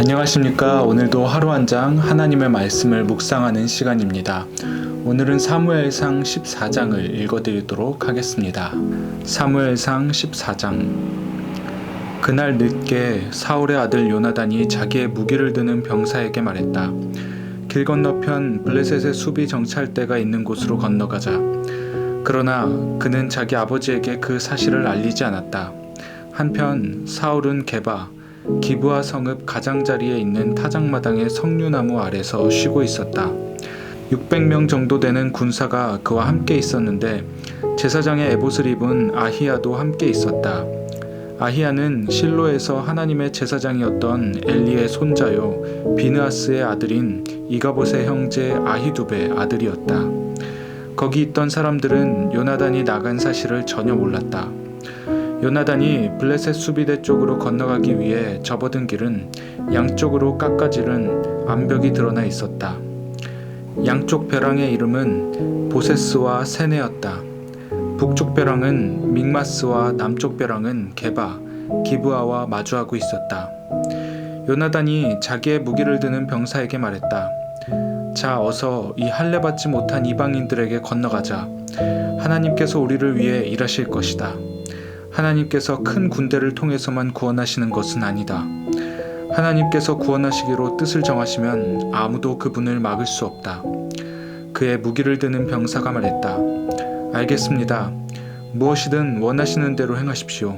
안녕하십니까. 오늘도 하루 한 장 하나님의 말씀을 묵상하는 시간입니다. 오늘은 사무엘상 14장을 읽어드리도록 하겠습니다. 사무엘상 14장. 그날 늦게 사울의 아들 요나단이 자기의 무기를 드는 병사에게 말했다. 길 건너편 블레셋의 수비 정찰대가 있는 곳으로 건너가자. 그러나 그는 자기 아버지에게 그 사실을 알리지 않았다. 한편 사울은 게바 기브아 성읍 가장자리에 있는 타작마당의 석류나무 아래서 쉬고 있었다. 600명 정도 되는 군사가 그와 함께 있었는데 제사장의 에봇을 입은 아히야도 함께 있었다. 아히야는 실로에서 하나님의 제사장이었던 엘리의 손자요 비느하스의 아들인 이가봇의 형제 아히두베의 아들이었다. 거기 있던 사람들은 요나단이 나간 사실을 전혀 몰랐다. 요나단이 블레셋 수비대 쪽으로 건너가기 위해 접어든 길은 양쪽으로 깎아지른 암벽이 드러나 있었다. 양쪽 벼랑의 이름은 보세스와 세네였다. 북쪽 벼랑은 믹마스와 남쪽 벼랑은 게바, 기브아와 마주하고 있었다. 요나단이 자기의 무기를 드는 병사에게 말했다. 자, 어서 이 할례 받지 못한 이방인들에게 건너가자. 하나님께서 우리를 위해 일하실 것이다. 하나님께서 큰 군대를 통해서만 구원하시는 것은 아니다. 하나님께서 구원하시기로 뜻을 정하시면 아무도 그분을 막을 수 없다. 그의 무기를 드는 병사가 말했다. 알겠습니다. 무엇이든 원하시는 대로 행하십시오.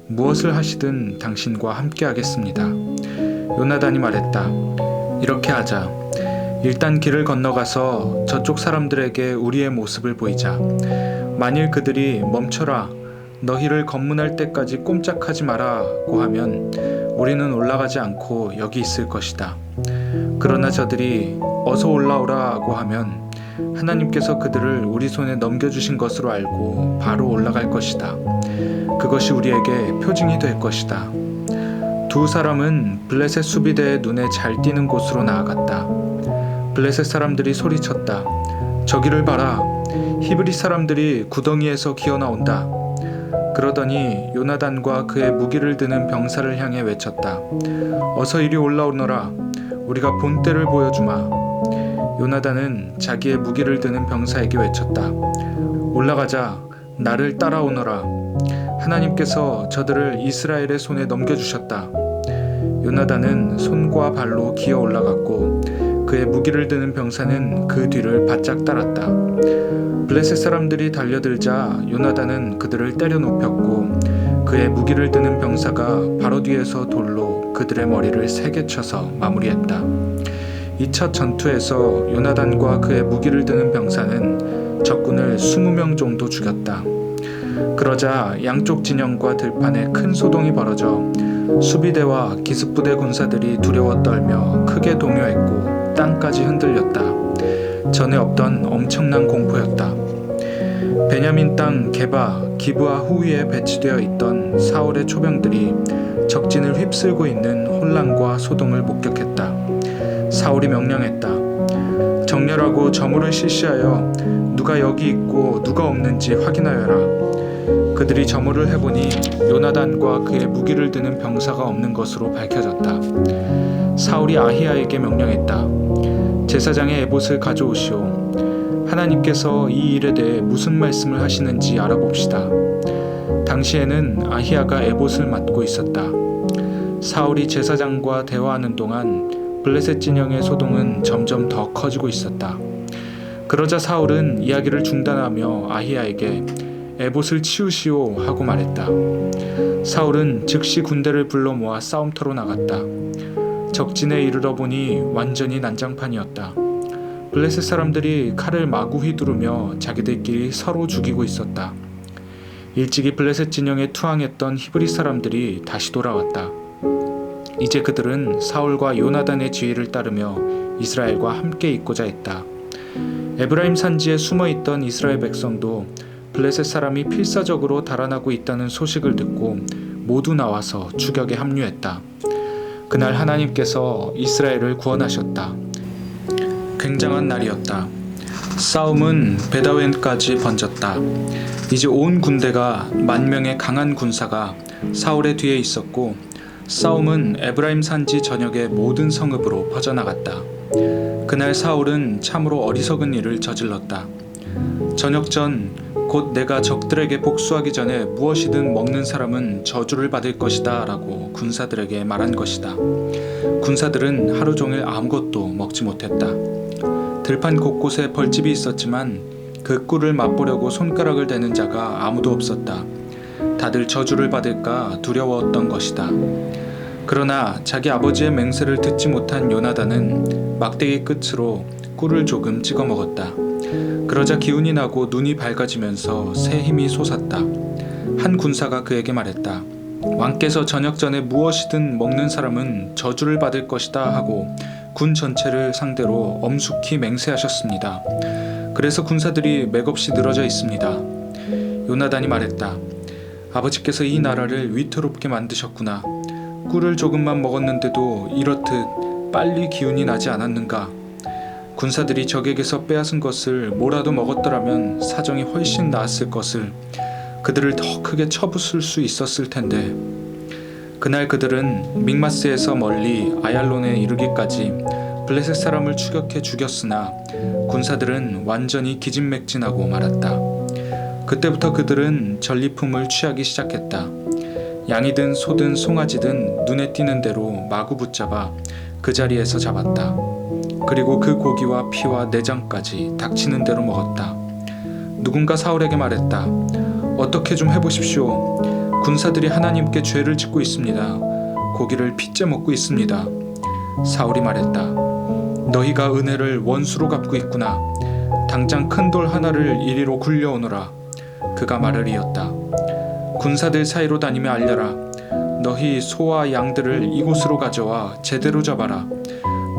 무엇을 하시든 당신과 함께 하겠습니다. 요나단이 말했다. 이렇게 하자. 일단 길을 건너가서 저쪽 사람들에게 우리의 모습을 보이자. 만일 그들이 멈춰라, 너희를 검문할 때까지 꼼짝하지 마라고 하면 우리는 올라가지 않고 여기 있을 것이다. 그러나 저들이 어서 올라오라고 하면 하나님께서 그들을 우리 손에 넘겨주신 것으로 알고 바로 올라갈 것이다. 그것이 우리에게 표징이 될 것이다. 두 사람은 블레셋 수비대의 눈에 잘 띄는 곳으로 나아갔다. 블레셋 사람들이 소리쳤다. 저기를 봐라. 히브리 사람들이 구덩이에서 기어나온다. 그러더니 요나단과 그의 무기를 드는 병사를 향해 외쳤다. 어서 이리 올라오너라. 우리가 본때를 보여주마. 요나단은 자기의 무기를 드는 병사에게 외쳤다. 올라가자. 나를 따라오너라. 하나님께서 저들을 이스라엘의 손에 넘겨주셨다. 요나단은 손과 발로 기어 올라갔고 그의 무기를 드는 병사는 그 뒤를 바짝 따랐다. 블레셋 사람들이 달려들자 요나단은 그들을 때려 눕혔고 그의 무기를 드는 병사가 바로 뒤에서 돌로 그들의 머리를 세게 쳐서 마무리했다. 이 첫 전투에서 요나단과 그의 무기를 드는 병사는 적군을 20명 정도 죽였다. 그러자 양쪽 진영과 들판에 큰 소동이 벌어져 수비대와 기습부대 군사들이 두려워 떨며 크게 동요했고 땅까지 흔들렸다. 전에 없던 엄청난 공포였다. 베냐민 땅 게바, 기브아 후위에 배치되어 있던 사울의 초병들이 적진을 휩쓸고 있는 혼란과 소동을 목격했다. 사울이 명령했다. 정렬하고 점호를 실시하여 누가 여기 있고 누가 없는지 확인하여라. 그들이 점호를 해보니 요나단과 그의 무기를 드는 병사가 없는 것으로 밝혀졌다. 사울이 아히야에게 명령했다. 제사장의 에봇을 가져오시오. 하나님께서 이 일에 대해 무슨 말씀을 하시는지 알아봅시다. 당시에는 아히야가 에봇을 맡고 있었다. 사울이 제사장과 대화하는 동안 블레셋 진영의 소동은 점점 더 커지고 있었다. 그러자 사울은 이야기를 중단하며 아히야에게 에봇을 치우시오 하고 말했다. 사울은 즉시 군대를 불러 모아 싸움터로 나갔다. 적진에 이르러 보니 완전히 난장판이었다. 블레셋 사람들이 칼을 마구 휘두르며 자기들끼리 서로 죽이고 있었다. 일찍이 블레셋 진영에 투항했던 히브리 사람들이 다시 돌아왔다. 이제 그들은 사울과 요나단의 지휘를 따르며 이스라엘과 함께 있고자 했다. 에브라임 산지에 숨어있던 이스라엘 백성도 블레셋 사람이 필사적으로 달아나고 있다는 소식을 듣고 모두 나와서 추격에 합류했다. 그날 하나님께서 이스라엘을 구원하셨다. 굉장한 날이었다. 싸움은 베다웬까지 번졌다. 이제 온 군대가 10,000명의 강한 군사가 사울의 뒤에 있었고 싸움은 에브라임 산지 전역의 모든 성읍으로 퍼져나갔다. 그날 사울은 참으로 어리석은 일을 저질렀다. 저녁 전 곧 내가 적들에게 복수하기 전에 무엇이든 먹는 사람은 저주를 받을 것이다 라고 군사들에게 말한 것이다. 군사들은 하루 종일 아무것도 먹지 못했다. 들판 곳곳에 벌집이 있었지만 그 꿀을 맛보려고 손가락을 대는 자가 아무도 없었다. 다들 저주를 받을까 두려워했던 것이다. 그러나 자기 아버지의 맹세를 듣지 못한 요나단은 막대기 끝으로 꿀을 조금 찍어 먹었다. 그러자 기운이 나고 눈이 밝아지면서 새 힘이 솟았다. 한 군사가 그에게 말했다. 왕께서 저녁 전에 무엇이든 먹는 사람은 저주를 받을 것이다 하고 군 전체를 상대로 엄숙히 맹세하셨습니다. 그래서 군사들이 맥없이 늘어져 있습니다. 요나단이 말했다. 아버지께서 이 나라를 위태롭게 만드셨구나. 꿀을 조금만 먹었는데도 이렇듯 빨리 기운이 나지 않았는가. 군사들이 적에게서 빼앗은 것을 뭐라도 먹었더라면 사정이 훨씬 나았을 것을, 그들을 더 크게 쳐부술 수 있었을 텐데. 그날 그들은 믹마스에서 멀리 아얄론에 이르기까지 블레셋 사람을 추격해 죽였으나 군사들은 완전히 기진맥진하고 말았다. 그때부터 그들은 전리품을 취하기 시작했다. 양이든 소든 송아지든 눈에 띄는 대로 마구 붙잡아 그 자리에서 잡았다. 그리고 그 고기와 피와 내장까지 닥치는 대로 먹었다. 누군가 사울에게 말했다. 어떻게 좀 해보십시오. 군사들이 하나님께 죄를 짓고 있습니다. 고기를 핏째 먹고 있습니다. 사울이 말했다. 너희가 은혜를 원수로 갚고 있구나. 당장 큰 돌 하나를 이리로 굴려오너라. 그가 말을 이었다. 군사들 사이로 다니며 알려라. 너희 소와 양들을 이곳으로 가져와 제대로 잡아라.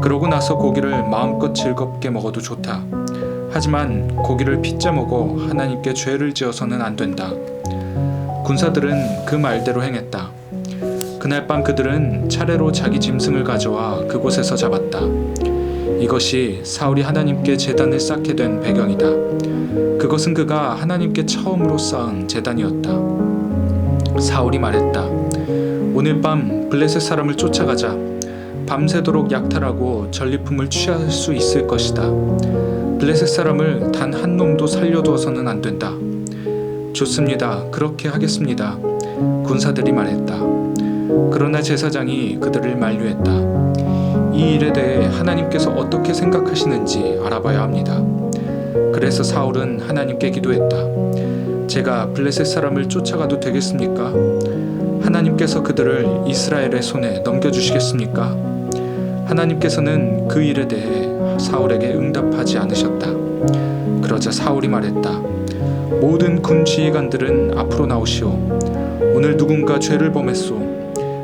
그러고 나서 고기를 마음껏 즐겁게 먹어도 좋다. 하지만 고기를 핏째 먹어 하나님께 죄를 지어서는 안 된다. 군사들은 그 말대로 행했다. 그날 밤 그들은 차례로 자기 짐승을 가져와 그곳에서 잡았다. 이것이 사울이 하나님께 제단을 쌓게 된 배경이다. 그것은 그가 하나님께 처음으로 쌓은 제단이었다. 사울이 말했다. 오늘 밤 블레셋 사람을 쫓아가자. 밤새도록 약탈하고 전리품을 취할 수 있을 것이다. 블레셋 사람을 단 한 놈도 살려두어서는 안 된다. 좋습니다. 그렇게 하겠습니다. 군사들이 말했다. 그러나 제사장이 그들을 만류했다. 이 일에 대해 하나님께서 어떻게 생각하시는지 알아봐야 합니다. 그래서 사울은 하나님께 기도했다. 제가 블레셋 사람을 쫓아가도 되겠습니까? 하나님께서 그들을 이스라엘의 손에 넘겨주시겠습니까? 하나님께서는 그 일에 대해 사울에게 응답하지 않으셨다. 그러자 사울이 말했다. 모든 군 지휘관들은 앞으로 나오시오. 오늘 누군가 죄를 범했소.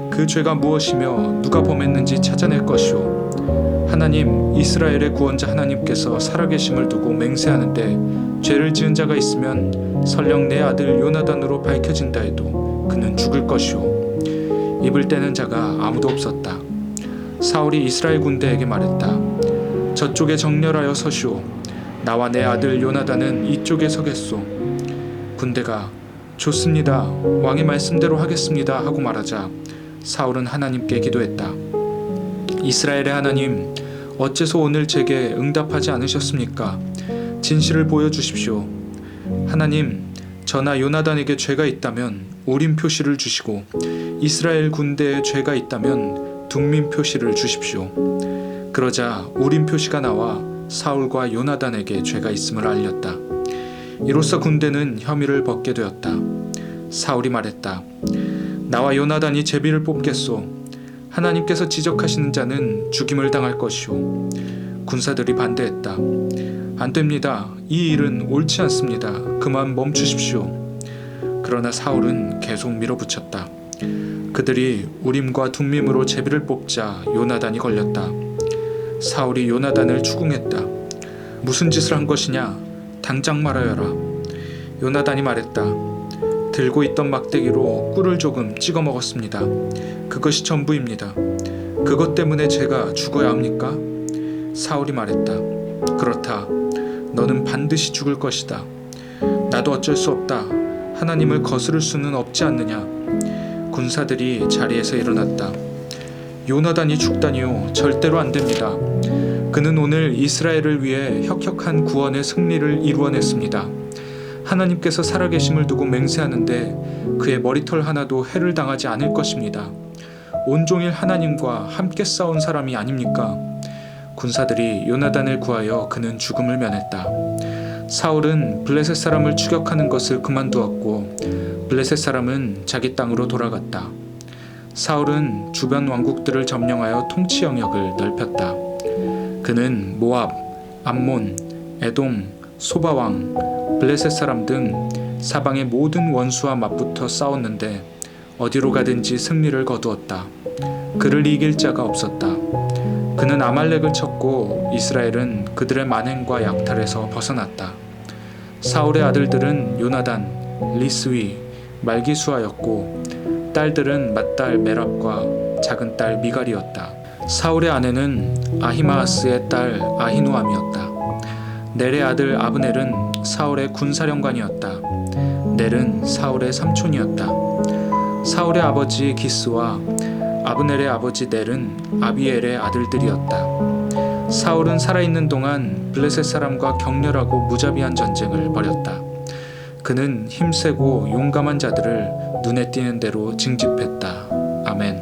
그 죄가 무엇이며 누가 범했는지 찾아낼 것이오. 하나님, 이스라엘의 구원자 하나님께서 살아계심을 두고 맹세하는데 죄를 지은 자가 있으면 설령 내 아들 요나단으로 밝혀진다 해도 그는 죽을 것이오. 입을 떼는 자가 아무도 없었다. 사울이 이스라엘 군대에게 말했다. 저쪽에 정렬하여 서시오. 나와 내 아들 요나단은 이쪽에 서겠소. 군대가 좋습니다. 왕의 말씀대로 하겠습니다 하고 말하자 사울은 하나님께 기도했다. 이스라엘의 하나님, 어째서 오늘 제게 응답하지 않으셨습니까? 진실을 보여주십시오. 하나님, 저나 요나단에게 죄가 있다면 우림 표시를 주시고 이스라엘 군대에 죄가 있다면 둠민 표시를 주십시오. 그러자 우림 표시가 나와 사울과 요나단에게 죄가 있음을 알렸다. 이로써 군대는 혐의를 벗게 되었다. 사울이 말했다. 나와 요나단이 제비를 뽑겠소. 하나님께서 지적하시는 자는 죽임을 당할 것이오. 군사들이 반대했다. 안 됩니다. 이 일은 옳지 않습니다. 그만 멈추십시오. 그러나 사울은 계속 밀어붙였다. 그들이 우림과 둠밈으로 제비를 뽑자 요나단이 걸렸다. 사울이 요나단을 추궁했다. 무슨 짓을 한 것이냐? 당장 말하여라. 요나단이 말했다. 들고 있던 막대기로 꿀을 조금 찍어 먹었습니다. 그것이 전부입니다. 그것 때문에 제가 죽어야 합니까? 사울이 말했다. 그렇다. 너는 반드시 죽을 것이다. 나도 어쩔 수 없다. 하나님을 거스를 수는 없지 않느냐. 군사들이 자리에서 일어났다. 요나단이 죽다니요, 절대로 안 됩니다. 그는 오늘 이스라엘을 위해 혁혁한 구원의 승리를 이루어냈습니다. 하나님께서 살아계심을 두고 맹세하는데 그의 머리털 하나도 해를 당하지 않을 것입니다. 온종일 하나님과 함께 싸운 사람이 아닙니까? 군사들이 요나단을 구하여 그는 죽음을 면했다. 사울은 블레셋 사람을 추격하는 것을 그만두었고 블레셋 사람은 자기 땅으로 돌아갔다. 사울은 주변 왕국들을 점령하여 통치 영역을 넓혔다. 그는 모압, 암몬, 에돔, 소바왕, 블레셋 사람 등 사방의 모든 원수와 맞붙어 싸웠는데 어디로 가든지 승리를 거두었다. 그를 이길 자가 없었다. 그는 아말렉을 쳤고 이스라엘은 그들의 만행과 약탈에서 벗어났다. 사울의 아들들은 요나단, 리스위, 말기수아였고 딸들은 맏딸 메랍과 작은 딸 미갈이었다. 사울의 아내는 아히마아스의 딸 아히노암이었다. 넬의 아들 아브넬은 사울의 군사령관이었다. 넬은 사울의 삼촌이었다. 사울의 아버지 기스와 아브넬의 아버지 넬은 아비엘의 아들들이었다. 사울은 살아있는 동안 블레셋 사람과 격렬하고 무자비한 전쟁을 벌였다. 그는 힘세고 용감한 자들을 눈에 띄는 대로 징집했다. 아멘.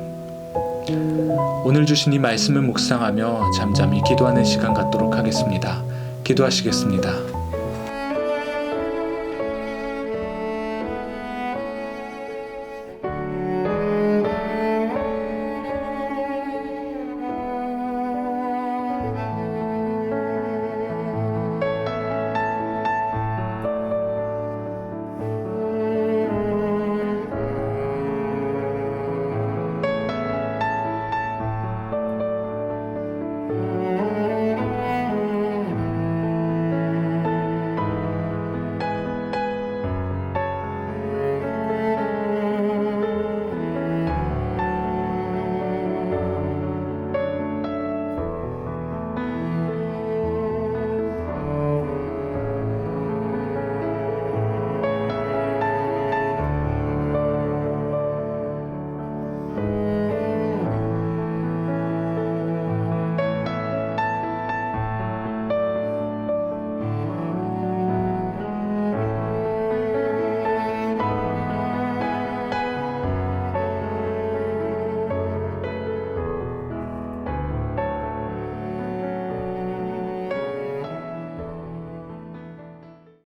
오늘 주신 이 말씀을 묵상하며 잠잠히 기도하는 시간 갖도록 하겠습니다. 기도하시겠습니다.